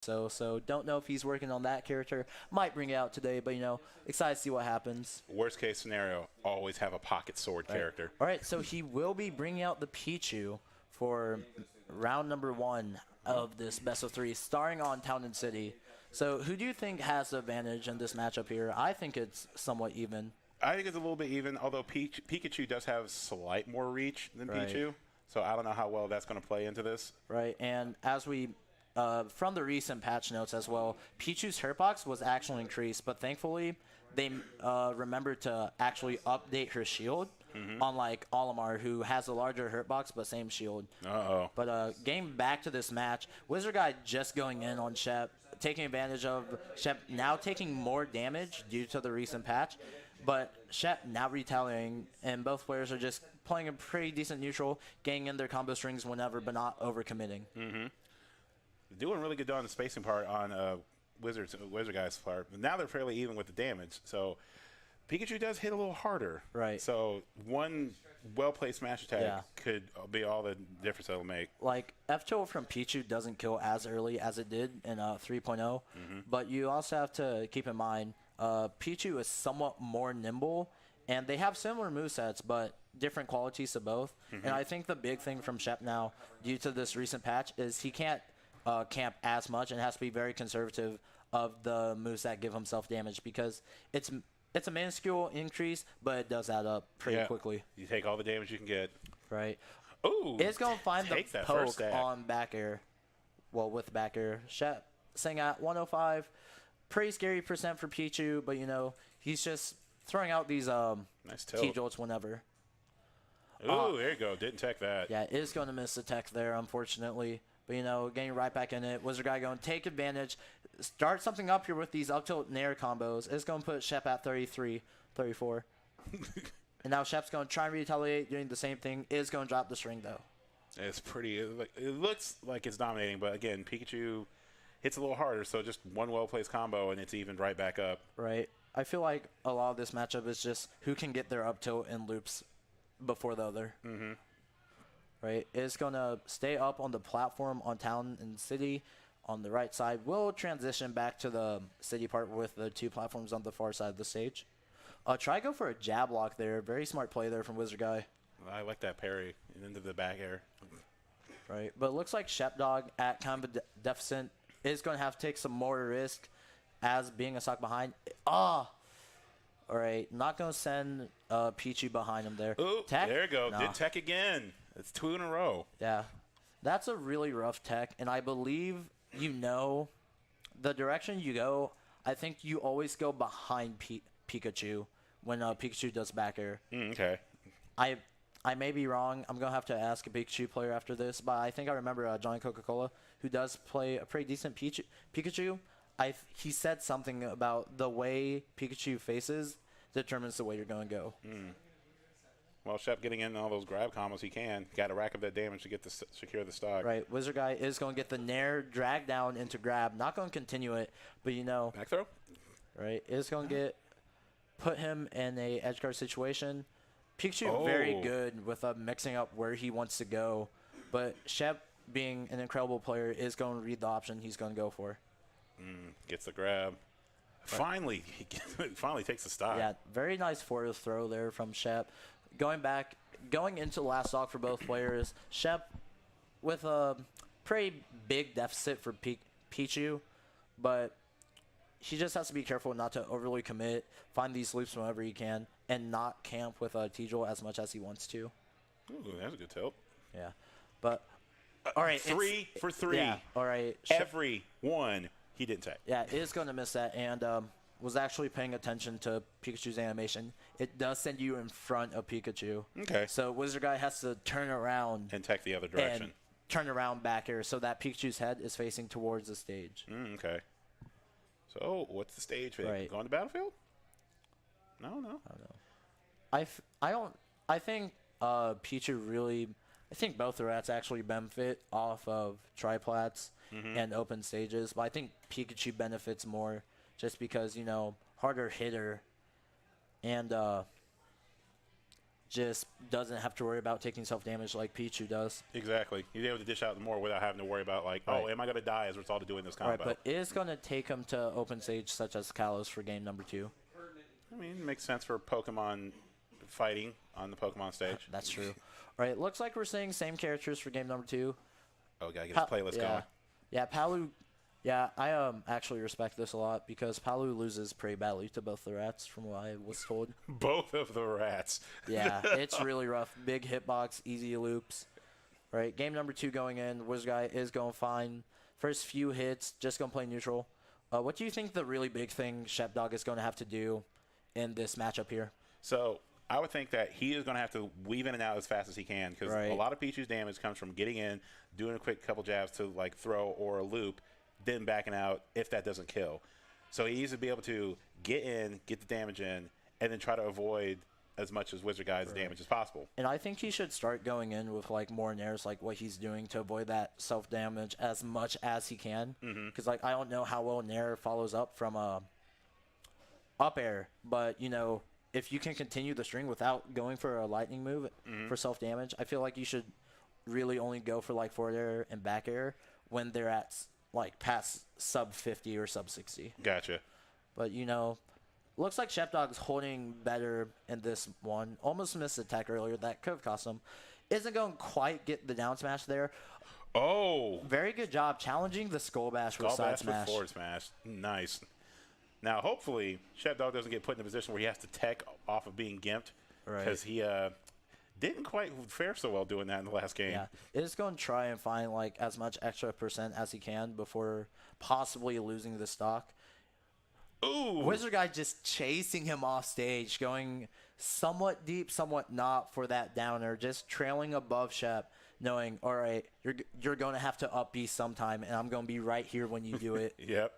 So don't know if he's working on that character. Might bring it out today, but excited to see what happens. Worst case scenario, always have a pocket sword character. All right, so he will be bringing out the Pichu for round number 1 of this best of 3, starring on Town and City. So who do you think has the advantage in this matchup here? I think it's somewhat even. I think it's a little bit even, although Pikachu does have slight more reach than Pichu. So I don't know how well that's going to play into this. Right, and as we from the recent patch notes as well, Pichu's hurtbox was actually increased, but thankfully they remembered to actually update her shield, unlike Olimar, who has a larger hurtbox but same shield. But getting back to this match, Wizard Guy just going in on Shep, taking advantage of Shep now taking more damage due to the recent patch, but Shep now retaliating, and both players are just playing a pretty decent neutral, getting in their combo strings whenever, but not overcommitting. Doing really good on the spacing part on Wizard Guy's part. Now they're fairly even with the damage, so Pikachu does hit a little harder. Right. So one well-placed smash attack could be all the difference it'll make. Like, F-Tilt from Pichu doesn't kill as early as it did in 3.0, but you also have to keep in mind Pichu is somewhat more nimble, and they have similar movesets, but different qualities to both. And I think the big thing from Shep now, due to this recent patch, is he can't camp as much and has to be very conservative of the moves that give himself damage, because it's a minuscule increase, but it does add up pretty quickly. You take all the damage you can get. Right. Ooh, It's going to find the poke stack. on back air. Well, with back air. Shep staying at 105. Pretty scary percent for Pichu, but he's just throwing out these nice T-jolts whenever. Ooh, there you go. Didn't tech that. Yeah, it is going to miss the tech there, unfortunately. But, getting right back in it. Wizard Guy going to take advantage. Start something up here with these up tilt nair combos. It's going to put Shep at 33, 34. And now Shep's going to try and retaliate, doing the same thing. Is going to drop the string, though. It's pretty. It looks like it's dominating, but again, Pikachu hits a little harder, so just one well-placed combo, and it's evened right back up. Right. I feel like a lot of this matchup is just who can get their up tilt in loops before the other. Right. It's going to stay up on the platform on Town and City on the right side. We'll transition back to the city part with the 2 platforms on the far side of the stage. Try go for a jab block there. Very smart play there from Wizard Guy. I like that parry and into the back air. Right. But it looks like ShepDog at kind of a deficit is going to have to take some more risk as being a stock behind. All right. Not going to send Pichu behind him there. Ooh, tech? There you go. No. Did tech again. It's 2 in a row. Yeah. That's a really rough tech, and I believe the direction you go, I think you always go behind Pikachu when Pikachu does back air. Okay. I may be wrong. I'm going to have to ask a Pikachu player after this, but I think I remember Johnny Coca-Cola, who does play a pretty decent Pikachu. He said something about the way Pikachu faces determines the way you're going to go. Well, Shep getting in all those grab combos he can. Got to rack up that damage to get to secure the stock. Right. Wizard Guy is going to get the nair drag down into grab. Not going to continue it, but Back throw? Right. Is going to put him in a edge guard situation. Pikachu very good with mixing up where he wants to go, but Shep, being an incredible player, is going to read the option he's going to go for. Gets the grab. Finally, he finally takes the stock. Yeah, very nice forward throw there from Shep. Going into the last stock for both players, Shep with a pretty big deficit for Pichu, but he just has to be careful not to overly commit, find these loops whenever he can, and not camp with T-Joel as much as he wants to. Ooh, that's a good tilt. Yeah. But, all right. 3 for 3. Yeah, all right. Every one he didn't take. Yeah, it is going to miss that, and was actually paying attention to Pikachu's animation. It does send you in front of Pikachu. Okay. So Wizard Guy has to turn around. And tech the other direction. And turn around back here so that Pikachu's head is facing towards the stage. Okay. So, what's the stage for? Right. Going to Battlefield? No. I don't know. I think Pichu really, I think both the rats actually benefit off of triplats and open stages, but I think Pikachu benefits more just because, harder hitter, and just doesn't have to worry about taking self-damage like Pichu does. Exactly. He's able to dish out more without having to worry about, like, oh, am I going to die as a result of doing this combo? Right, but it is going to take him to open stage such as Kalos for game number 2. I mean, it makes sense for Pokemon fighting on the Pokemon stage. That's true. All right, looks like we're seeing same characters for game number 2. Oh, got to get his playlist going. Yeah, Palu. Yeah, I actually respect this a lot because Palu loses pretty badly to both the rats from what I was told. Both of the rats. Yeah, it's really rough. Big hitbox, easy loops. Right, game number 2 going in. Wizard Guy is going fine. First few hits, just going to play neutral. What do you think the really big thing ShepDog is going to have to do in this matchup here? So I would think that he is going to have to weave in and out as fast as he can because a lot of Pichu's damage comes from getting in, doing a quick couple jabs to like throw or a loop, then backing out if that doesn't kill. So he needs to be able to get in, get the damage in, and then try to avoid as much as Wizard Guy's damage as possible. And I think he should start going in with like more nairs, like what he's doing to avoid that self damage as much as he can. Because like I don't know how well nair follows up from up air, but you know if you can continue the string without going for a lightning move for self damage, I feel like you should really only go for like forward air and back air when they're at like past sub 50 or sub 60. Gotcha. But you know, looks like ShepDog's holding better in this one. Almost missed the attack earlier. That could have cost him. Isn't going to quite get the down smash there. Oh. Very good job challenging the Skull Bash with side smash. Forward smash. Nice. Now, hopefully, ShepDog doesn't get put in a position where he has to tech off of being gimped. Because he didn't quite fare so well doing that in the last game. Yeah. Is going to try and find like as much extra % as he can before possibly losing the stock. Ooh. Wizard Guy just chasing him off stage, going somewhat deep, somewhat not for that downer, just trailing above Shep, knowing, all right, you're going to have to up B sometime, and I'm going to be right here when you do it. Yep.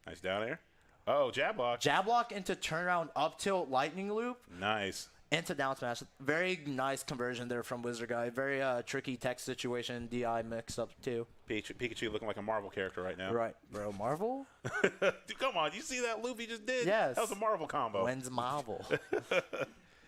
Nice down air. Oh, jab block. Jab block into turnaround up tilt lightning loop. Nice. Into down smash. Very nice conversion there from Wizard Guy. Very tricky tech situation. DI mixed up too. Pikachu looking like a Marvel character right now. Right, bro. Marvel? Dude, come on. You see that loop he just did? Yes. That was a Marvel combo. When's Marvel?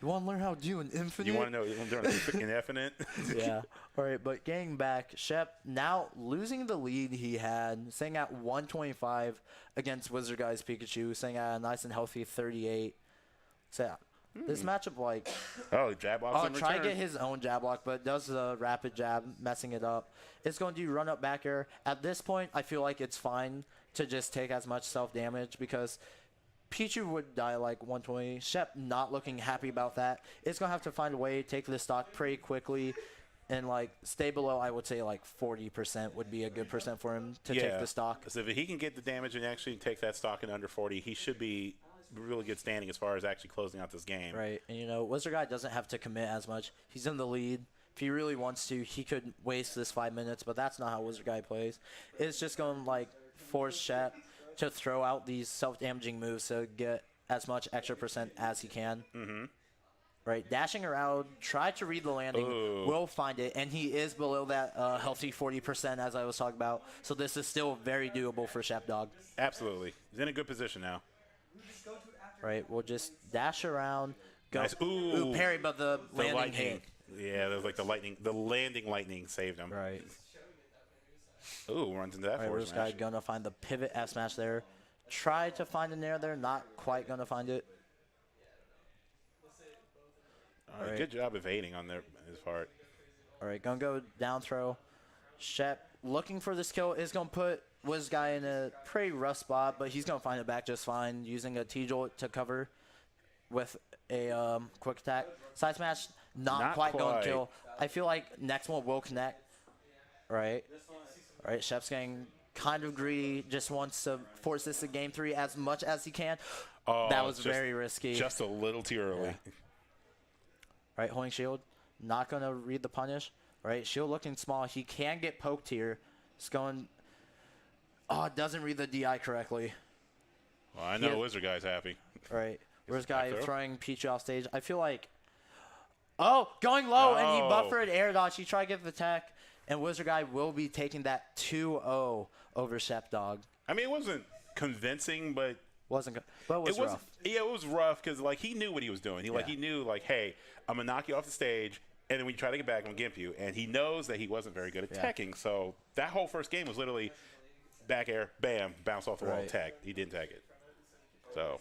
You want to learn how to do an infinite? You want to know an infinite? Yeah. All right, but getting back, Shep now losing the lead he had, staying at 125 against Wizard Guy's Pikachu, staying at a nice and healthy 38. So yeah. This matchup, like, jab block. Try to get his own jab block, but does the rapid jab, messing it up. It's going to do run up back air. At this point, I feel like it's fine to just take as much self damage because Pichu would die like 120. Shep not looking happy about that. It's going to have to find a way to take the stock pretty quickly and like stay below, I would say like 40% would be a good percent for him to take the stock. So if he can get the damage and actually take that stock in under 40, he should be really good standing as far as actually closing out this game. Right, and you know, Wizard Guy doesn't have to commit as much. He's in the lead. If he really wants to, he could waste this 5 minutes, but that's not how Wizard Guy plays. It's just going to like force Shep to throw out these self-damaging moves to get as much extra % as he can. Right, dashing around, try to read the landing, will find it, and he is below that healthy 40% as I was talking about. So this is still very doable for ShepDog. Absolutely. He's in a good position now. Right, we'll just dash around, go. Nice. Ooh, parry, but the landing lightning hit. Yeah, that was like the landing lightning saved him. Right. Ooh, runs into that forward This guy smash. gonna find the pivot F smash there. Try to find a nair there, not quite gonna find it. All right, good job evading on his part. All right, gonna go down throw. Shep looking for this kill is gonna put Wiz Guy in a pretty rough spot, but he's gonna find it back just fine using a T-Jolt to cover with a quick attack. Side smash, not quite gonna kill. I feel like next one will connect. All right. All right, Shep's getting kind of greedy, just wants to force this to game 3 as much as he can. Oh, that was very risky. Just a little too early. Yeah. Right, holding shield, not going to read the punish. Right, shield looking small. He can get poked here. It's going, doesn't read the DI correctly. Well, I know Wizard Guy's happy. Right, Wizard Guy throwing Pichu off stage. I feel like, going low, and he buffered air dodge. He tried to get the tech, and Wizard Guy will be taking that 2-0 over ShepDog. I mean, it wasn't convincing, but Wasn't good, but it was rough. Yeah, it was rough because like he knew what he was doing. He knew like, hey, I'm gonna knock you off the stage, and then when you try to get back, I'm gonna gimp you. And he knows that he wasn't very good at teching. So that whole first game was literally back air, bam, bounce off the wall, tag. He didn't tag it. So.